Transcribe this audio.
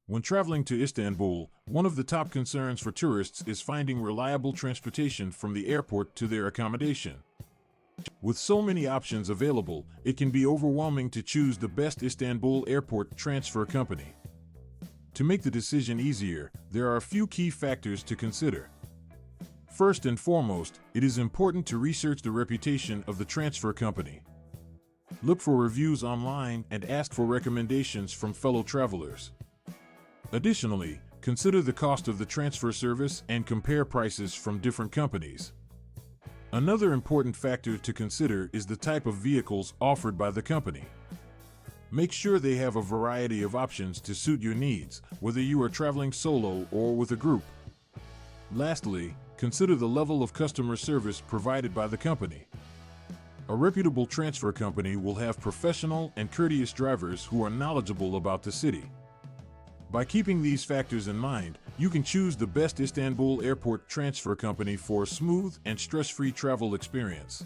When traveling to Istanbul, one of the top concerns for tourists is finding reliable transportation from the airport to their accommodation. With so many options available, it can be overwhelming to choose the best Istanbul airport transfer company. To make the decision easier, there are a few key factors to consider. First and foremost, it is important to research the reputation of the transfer company. Look for reviews online and ask for recommendations from fellow travelers. Additionally, consider the cost of the transfer service and compare prices from different companies. Another important factor to consider is the type of vehicles offered by the company. Make sure they have a variety of options to suit your needs, whether you are traveling solo or with a group. Lastly, consider the level of customer service provided by the company. A reputable transfer company will have professional and courteous drivers who are knowledgeable about the city. By keeping these factors in mind, you can choose the best Istanbul airport transfer company for a smooth and stress-free travel experience.